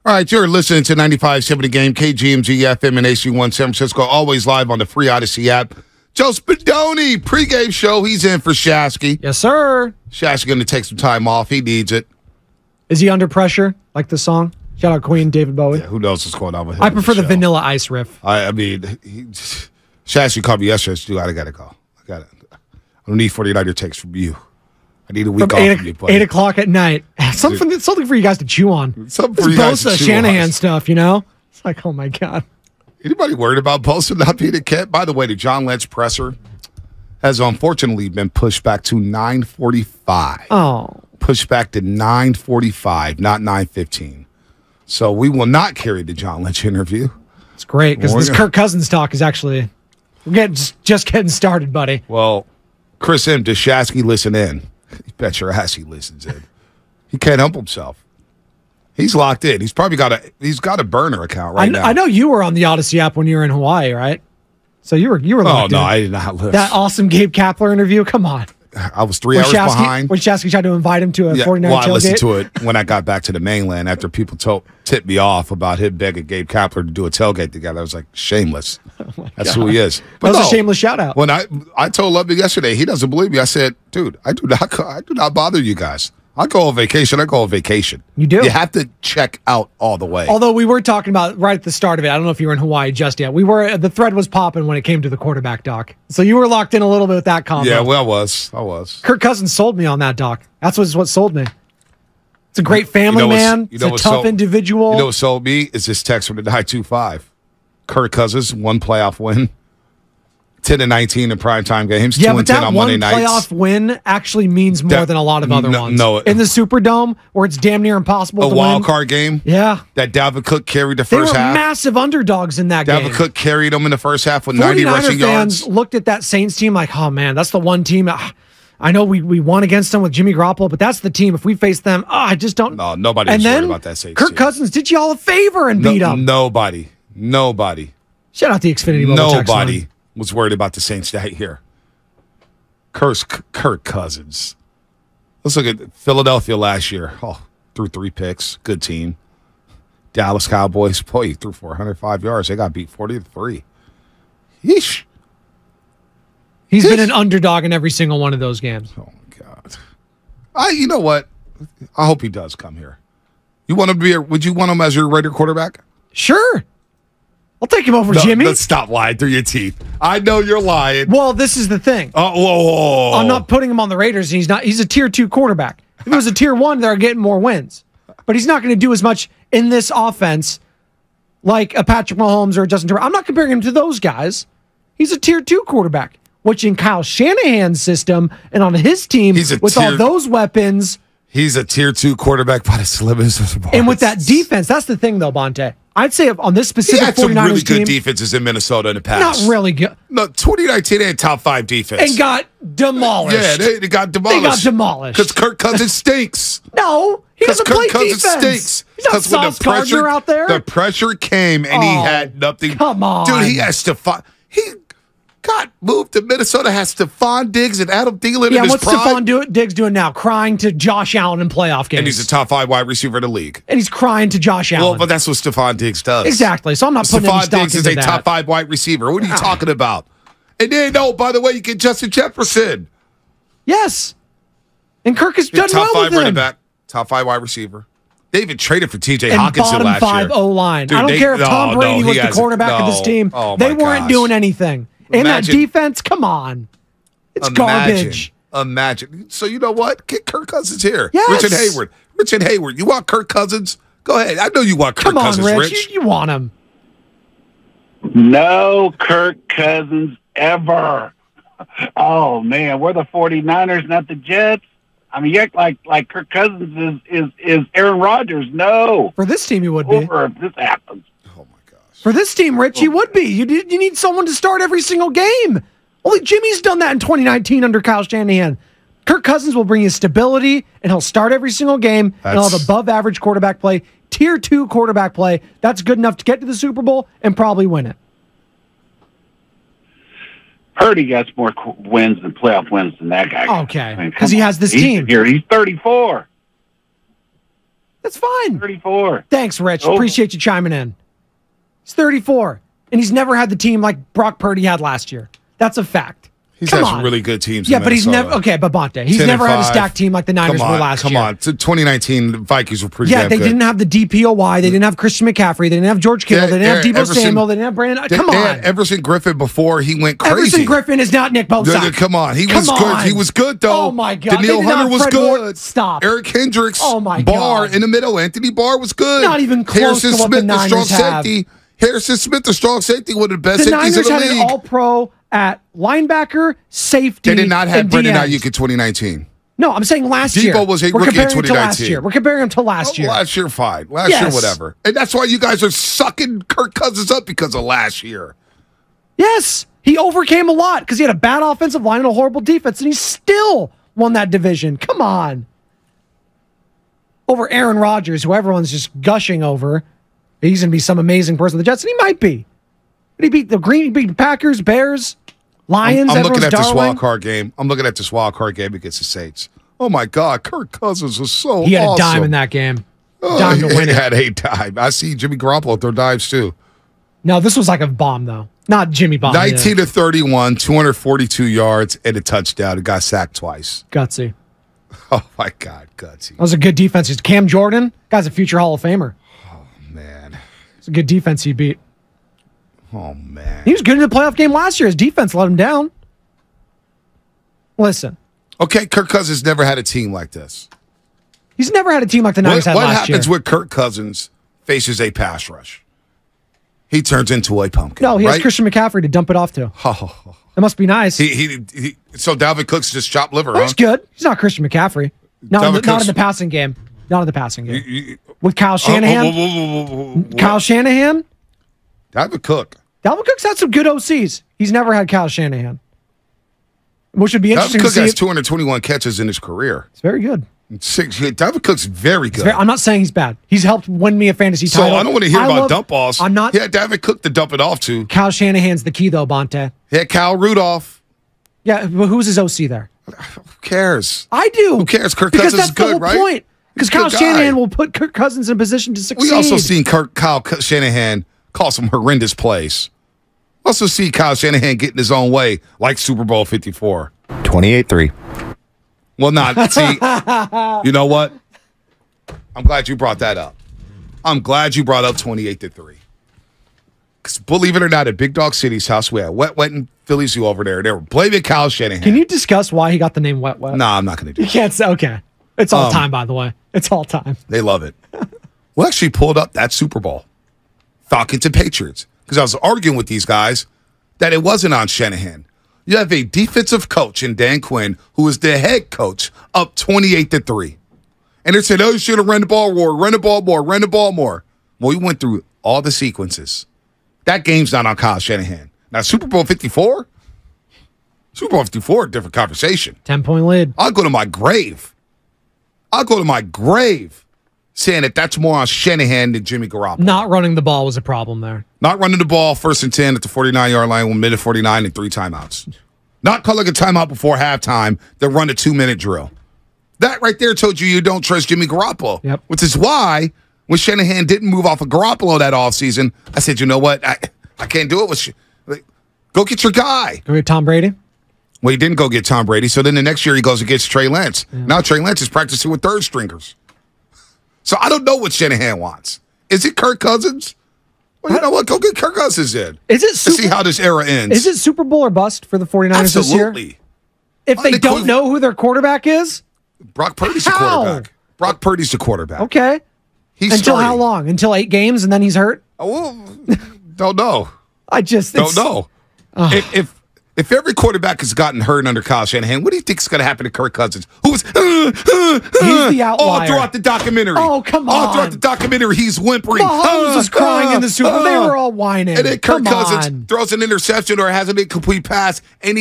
All right, you're listening to 95.7 The Game, KGMG FM and AC1 San Francisco, always live on the free Odyssey app. Joe Spadoni, pregame show. He's in for Shasky. Yes, sir. Shasky going to take some time off. He needs it. Is he under pressure, like the song? Shout out Queen, David Bowie. Yeah, who knows what's going on with him? I prefer the Vanilla Ice riff. I mean, Shasky called me yesterday. Said, I got to go. I got it. I don't need 49er takes from you. I need a week off from you, buddy. 8 o'clock at night. Something for you guys to chew on. Something for you guys to chew Shanahan on. stuff, you know? It's like, oh, my God. Anybody worried about Bosa not being a Kent? By the way, the John Lynch presser has unfortunately been pushed back to 9:45. Oh. Pushed back to 9:45, not 9:15. So we will not carry the John Lynch interview. It's great because this Kirk Cousins talk is actually just getting started, buddy. Well, Chris M. Does Shasky listen in? You bet your ass he listens in. He can't help himself. He's locked in. He's probably got a burner account right now. I know you were on the Odyssey app when you were in Hawaii, right? So you were locked in. Oh no, I did not listen. That awesome Gabe Kapler interview. Come on. I was 3 hours behind. When Shasky tried to invite him to a 49 well, tailgate. I listened to it when I got back to the mainland after people tipped me off about him begging Gabe Kapler to do a tailgate together. I was like, shameless. Oh That's who he is. But that was a shameless shout out. When I told Lovey yesterday, he doesn't believe me. I said, dude, I do not bother you guys. I go on vacation. You do. You have to check out all the way. Although we were talking about right at the start of it. I don't know if you were in Hawaii just yet. The thread was popping when it came to the quarterback doc. So you were locked in a little bit with that combo. Yeah, well, I was. Kirk Cousins sold me on that doc. That's what sold me. It's a great family man. It's a tough individual. You know what sold me is this text from the 925. Kirk Cousins, 1 playoff win. 10-19 in primetime games. Yeah, 2-10 but that on one Monday nights. playoff win actually means more than a lot of other ones. No, in the Superdome, where it's damn near impossible to win. A wild card game. Yeah. That Dalvin Cook carried the they first half. They were massive underdogs in that game. Dalvin Cook carried them in the first half with 90 rushing yards. Fans looked at that Saints team like, oh, man, that's the one team. I know we won against them with Jimmy Garoppolo, but that's the team. If we face them, I just don't. No, nobody was worried about that Saints Kirk team. Cousins did you all a favor and beat them. Nobody. Shout out the Xfinity Mobile text line. Nobody was worried about the Saints that year. Kirk Cousins. Let's look at Philadelphia last year. Threw 3 picks. Good team. Dallas Cowboys. Boy, he threw 405 yards. They got beat 40-3. Yeesh. He's been an underdog in every single one of those games. Oh, my God. You know what? I hope he does come here. You want him to be would you want him as your Raider quarterback? Sure. I'll take him over Jimmy. Let's stop lying through your teeth. I know you're lying. Well, this is the thing. Whoa. I'm not putting him on the Raiders. He's a tier 2 quarterback. If it was a tier 1, they're getting more wins. But he's not going to do as much in this offense like a Patrick Mahomes or a Justin Herbert. I'm not comparing him to those guys. He's a tier 2 quarterback, which in Kyle Shanahan's system and on his team with all those weapons. He's a tier 2 quarterback by the slimmest of the bars. And with that defense, that's the thing, though, Bonte. I'd say on this specific 49ers team. He had some really good defenses in Minnesota in the past. Not really good. No, 2019 they had top 5 defense. And got demolished. Yeah, they got demolished. Because Kirk Cousins stinks. No, he doesn't play defense. Stinks. He's not Sauce Gardner out there. The pressure came and he had nothing. Come on. Dude, he has he got moved to Minnesota, has Stephon Diggs and Adam Thielen in his what's prime. Stephon Diggs doing now? Crying to Josh Allen in playoff games. And he's a top 5 wide receiver in the league. And he's crying to Josh Allen. Well, but that's what Stephon Diggs does. Exactly. So I'm not putting any stock Diggs into is a top 5 wide receiver. What are you talking about? And then, by the way, you get Justin Jefferson. Yes. And Kirk has done well with him. Top 5 running back, top 5 wide receiver. They even traded for T.J. Hawkinson last year. Bottom 5 O-line. I don't care if Tom Brady was the quarterback of this team. They weren't doing anything. And that defense, come on. It's garbage. Imagine. So you know what? Get Kirk Cousins here. Yes. Richard Hayward. You want Kirk Cousins? Go ahead. I know you want Kirk Cousins, Rich. Rich. You want him. No Kirk Cousins ever. Oh, man. We're the 49ers, not the Jets. I mean, you act like Kirk Cousins is Aaron Rodgers. No. For this team, he would be. If this happens. For this team, Rich, he would be. You need someone to start every single game. Only Jimmy's done that in 2019 under Kyle Shanahan. Kirk Cousins will bring you stability, and he'll start every single game, and he'll have above-average quarterback play, tier 2 quarterback play. That's good enough to get to the Super Bowl and probably win it. Purdy got more wins and playoff wins than that guy. Okay, because he has this team. Here, he's 34. That's fine. 34. Thanks, Rich. Oh. Appreciate you chiming in. He's 34, and he's never had the team like Brock Purdy had last year. That's a fact. He's Come had on. some really good teams. Yeah, in but he's Minnesota. never okay. But Bonte, he's never had a 10-5. stacked team like the Niners were last year. Come on. 2019, the Vikings were pretty Yeah, damn they good. didn't have the DPOY. They didn't have Christian McCaffrey. They didn't have George Kittle. They didn't have Debo Samuel. They didn't have Brandon. Come They on. had Everson Griffin before he went crazy. Everson Griffin is not Nick Bosa. Come on. He Come was good. on. He was good, though. Oh, my God. Daniil They did not Hunter was Fred good. Warner. Stop. Eric Hendricks. Oh, my Barr God. in the middle. Anthony Barr was good. Not even close Harrison to what Smith, the strong Niners have. safety. Harrison Smith, the strong safety, one of the best The safeties Niners in had the an league. all-pro at linebacker, safety, They did not have and Brendan DN. Ayuk in 2019. No, I'm saying last year. Debo was a We're rookie in comparing him to last 2019. year. We're comparing him to last year. Last year, fine. Last year, whatever. And that's why you guys are sucking Kirk Cousins up because of last year. Yes, he overcame a lot because he had a bad offensive line and a horrible defense, and he still won that division. Come on. Over Aaron Rodgers, who everyone's just gushing over. He's going to be some amazing person with the Jets, and he might be. But he beat the Packers, Bears, Lions. I'm looking everyone's at this darling. wild card game. I'm looking at this wild card game against the Saints. Oh my God, Kirk Cousins was so He had awesome. a dime in that game. Oh, Dime to win he it. had a dime. I see Jimmy Garoppolo throw dimes too. No, this was like a bomb, though. Not Jimmy Bomb. 19 to 31, 242 yards and a touchdown. He got sacked twice. Gutsy. Oh my God, gutsy. That was a good defense. He's Cam Jordan. Guy's a future Hall of Famer. Man. It's a good defense he beat. Oh man. He was good in the playoff game last year. His defense let him down. Listen, Okay, Kirk Cousins never had a team like this. he's never had a team like the Niners had What last year. happens when Kirk Cousins faces a pass rush? He turns into a pumpkin. No, he has right? Christian McCaffrey to dump it off to. Oh. That must be nice. So Dalvin Cook's just chopped liver, Well, huh? he's good. He's not Christian McCaffrey. Not Dalvin in Cook's- the passing game. Not in the passing game. You- With Kyle Shanahan. Whoa. Kyle Shanahan. Dalvin Cook. Dalvin Cook's had some good OCs. He's never had Kyle Shanahan. Which would be interesting Dalvin to Cook see. has 221 catches in his career. It's very good. Dalvin Cook's very good. I'm not saying he's bad. He's helped win me a fantasy So title. I don't want to hear about dump offs. I'm not. He had Dalvin Cook to dump it off to. Kyle Shanahan's the key, though, Bonte. He had Kyle Rudolph. Yeah, but who's his OC there? Who cares? I do. Who cares? Kirk because Cousins that's is good, the whole right? point. Because He's a Kyle good Shanahan guy. will put Kirk Cousins in a position to succeed. We also seen Kyle Shanahan call some horrendous plays. Also see Kyle Shanahan get in his own way, like Super Bowl 54. 28-3. Well, not. See, you know what? I'm glad you brought that up. I'm glad you brought up 28-3. Because believe it or not, at Big Dog City's house, we had Wet and Philly Zoo over there. They were blaming Kyle Shanahan. Can you discuss why he got the name Wet Wet? No, I'm not going to do You it. can't say. Okay. It's all time, by the way. It's all time. They love it. We actually pulled up that Super Bowl, Falcons and Patriots, because I was arguing with these guys that it wasn't on Shanahan. You have a defensive coach in Dan Quinn who is the head coach up 28-3. And they said, oh, you should have run the ball more, run the ball more, run the ball more. Well, we went through all the sequences. That game's not on Kyle Shanahan. Now, Super Bowl 54? Super Bowl 54, different conversation. 10-point lead. I'll go to my grave. Saying that that's more on Shanahan than Jimmy Garoppolo. Not running the ball was a problem there. Not running the ball 1st and 10 at the 49-yard line, 1 minute 49 and 3 timeouts. Not calling a timeout before halftime, then run a 2-minute drill. That right there told you don't trust Jimmy Garoppolo. Yep. Which is why when Shanahan didn't move off of Garoppolo that offseason, I said, you know what? I can't do it with go get your guy. Go get Tom Brady. Well, he didn't go get Tom Brady, so then the next year he goes and gets Trey Lance. Yeah. Now Trey Lance is practicing with third stringers. So I don't know what Shanahan wants. Is it Kirk Cousins? Well, you know what? Go get Kirk Cousins in. Is it Let's see how this era ends. Is it Super Bowl or bust for the 49ers this year? Absolutely. If they don't know who their quarterback is? Brock Purdy's the quarterback. Brock Purdy's the quarterback. Okay. He's Until starting. how long? Until 8 games and then he's hurt? Oh, well, don't know. I just Don't know. If every quarterback has gotten hurt under Kyle Shanahan, what do you think is going to happen to Kirk Cousins? Who was He's the outlier. all throughout the documentary? Oh, come All on. throughout the documentary, he's whimpering. Mahomes was crying in the Super Bowl. They were all whining. And then Kirk Come Cousins on. throws an interception or has an incomplete pass, and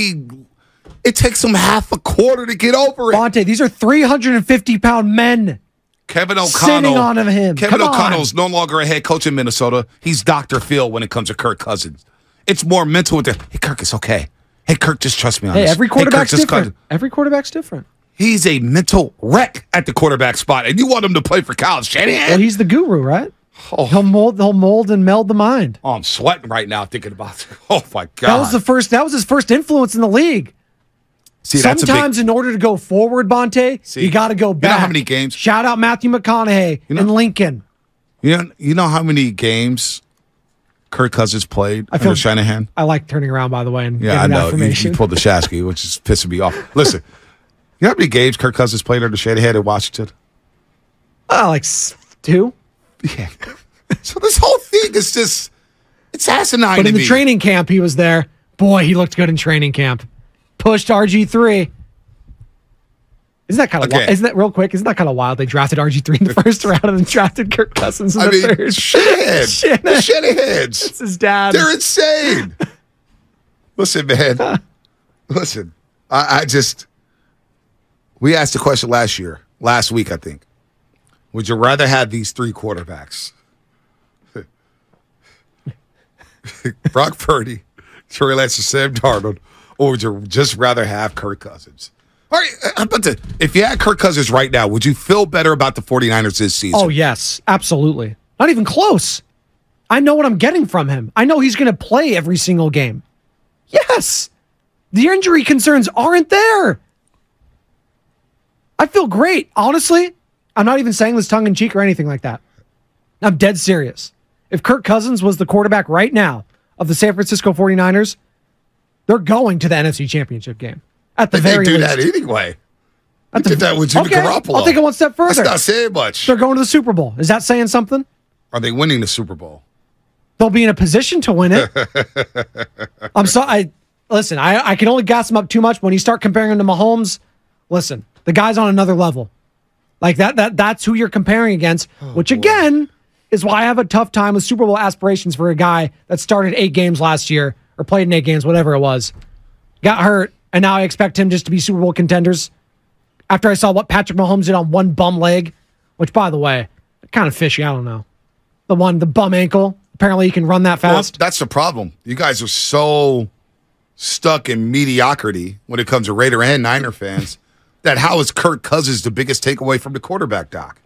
it takes him half a quarter to get over it. Bonte, these are 350-pound men. Kevin O'Connell. Sitting on him. Kevin Come on. O'Connell is no longer a head coach in Minnesota. He's Dr. Phil when it comes to Kirk Cousins. It's more mental with hey, Kirk, it's okay. Hey, Kirk, just trust me on this. Hey, every quarterback's Kirk, just different. Every quarterback's different. He's a mental wreck at the quarterback spot, and you want him to play for Kyle Shanahan? Well, he's the guru, right? Oh. He'll mold and meld the mind. Oh, I'm sweating right now thinking about it. Oh my God. That was his first influence in the league. See, sometimes in order to go forward, Bonte, you got to go back. You know how many games? Shout out Matthew McConaughey and Lincoln. You know how many games Kirk Cousins played under Shanahan? I like turning around, by the way, and I know. affirmation. You pulled the Shasky, which is pissing me off. Listen, you know how many games Kirk Cousins played under Shanahan in Washington? Like 2. Yeah. So this whole thing is just, it's asinine But to in me. the training camp, he was there. Boy, he looked good in training camp. Pushed RG3. Isn't that kind of wild? Isn't that real quick? Isn't that kind of wild? They drafted RG3 in the first round and then drafted Kirk Cousins in the third. The Shanahans. It's his dad. They're insane. Listen, man. Listen, I just, we asked the question last week, I think. Would you rather have these 3 quarterbacks? Brock Purdy, Trey Lance, or Sam Darnold, or would you just rather have Kirk Cousins? All right, if you had Kirk Cousins right now, would you feel better about the 49ers this season? Oh, yes, absolutely. Not even close. I know what I'm getting from him. I know he's going to play every single game. Yes. The injury concerns aren't there. I feel great. Honestly, I'm not even saying this tongue-in-cheek or anything like that. I'm dead serious. If Kirk Cousins was the quarterback right now of the San Francisco 49ers, they're going to the NFC Championship game. At the very least. They do that anyway. They did that with Jimmy Garoppolo. I'll take it one step further. That's not saying much. They're going to the Super Bowl. Is that saying something? Are they winning the Super Bowl? They'll be in a position to win it. I'm sorry. Listen, I can only gas him up too much. When you start comparing him to Mahomes, listen, the guy's on another level. Like that's who you're comparing against, which again is why I have a tough time with Super Bowl aspirations for a guy that started 8 games last year or played in 8 games, whatever it was. Got hurt, and now I expect him just to be Super Bowl contenders. After I saw what Patrick Mahomes did on one bum leg, which, by the way, kind of fishy. I don't know. The bum ankle. Apparently, he can run that fast. Well, that's the problem. You guys are so stuck in mediocrity when it comes to Raider and Niner fans that how is Kirk Cousins the biggest takeaway from the quarterback, Doc?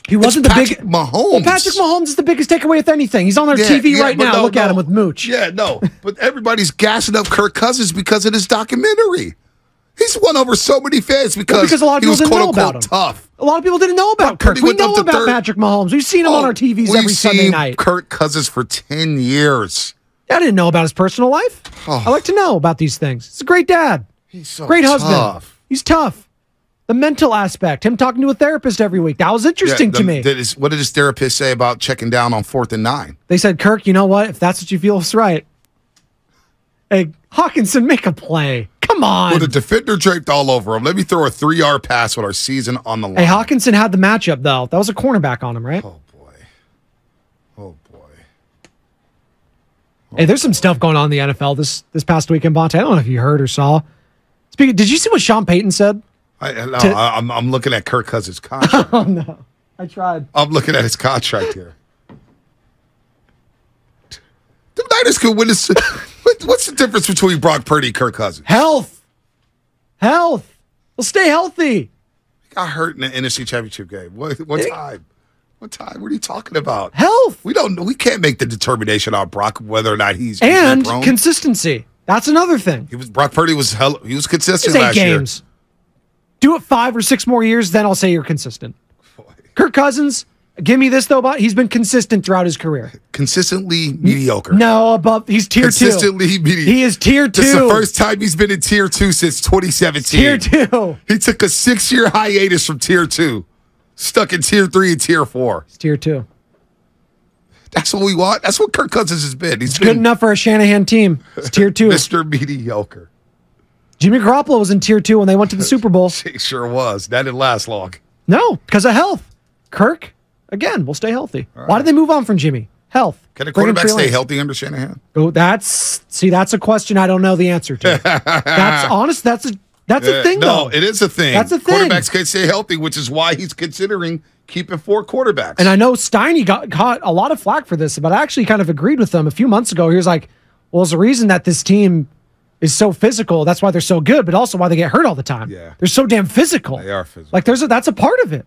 He wasn't it's the Patrick Mahomes. Well, Patrick Mahomes is the biggest takeaway, if anything. He's on our TV right now. Look at him with Mooch. Yeah, no. But everybody's gassing up Kirk Cousins because of this documentary. He's won over so many fans because a lot of he was people didn't know quote-unquote about him. tough. A lot of people didn't know about Kirk. We know about Patrick Mahomes. We've seen him on our TVs every Sunday night. We've seen Kirk Cousins for 10 years. I didn't know about his personal life. I like to know about these things. He's a great dad. He's so great tough. husband. He's tough. The mental aspect, him talking to a therapist every week, that was interesting to me. What did his therapist say about checking down on 4th and 9? They said, Kirk, you know what? If that's what you feel is right. Hey, Hawkinson, make a play. Come on. With a defender draped all over him. Let me throw a 3-yard pass with our season on the line. Hey, Hawkinson had the matchup, though. That was a cornerback on him, right? Oh, boy. Oh, boy. Hey, there's some stuff going on in the NFL this past weekend, Bonte. I don't know if you heard or saw. Speaking, did you see what Sean Payton said? I'm looking at Kirk Cousins' contract. Oh, no. I tried. I'm looking at his contract here. The Niners could win this. What's the difference between Brock Purdy and Kirk Cousins? Health. They'll stay healthy. He got hurt in the NFC Championship game. What time? What time? What are you talking about? Health. We can't make the determination on Brock whether or not he's and consistency. That's another thing. Brock Purdy was consistent last games. year. Do it 5 or 6 more years, then I'll say you're consistent. Boy. Kirk Cousins, give me this though, but he's been consistent throughout his career. Consistently mediocre. No, above. He's tier 2. Consistently mediocre. He is tier 2. This is the first time he's been in tier 2 since 2017. Tier 2. He took a 6-year hiatus from tier 2, stuck in tier 3 and tier 4. It's tier 2. That's what we want. That's what Kirk Cousins has been. He's good enough for a Shanahan team. It's tier 2. Mr. Mediocre. Jimmy Garoppolo was in tier 2 when they went to the Super Bowl. He sure was. That didn't last long. No, because of health. Kirk, again, will stay healthy. Right. Why did they move on from Jimmy? Health. Can a quarterback stay healthy under Shanahan? Oh, that's a question I don't know the answer to. That's honest. That's a thing, though. No, it is a thing. That's a thing. Quarterbacks can't stay healthy, which is why he's considering keeping 4 quarterbacks. And I know Steiny got a lot of flack for this, but I actually kind of agreed with him a few months ago. He was like, well, there's a reason that this team is so physical. That's why they're so good, but also why they get hurt all the time. Yeah. They're so damn physical. They are physical. Like that's a part of it.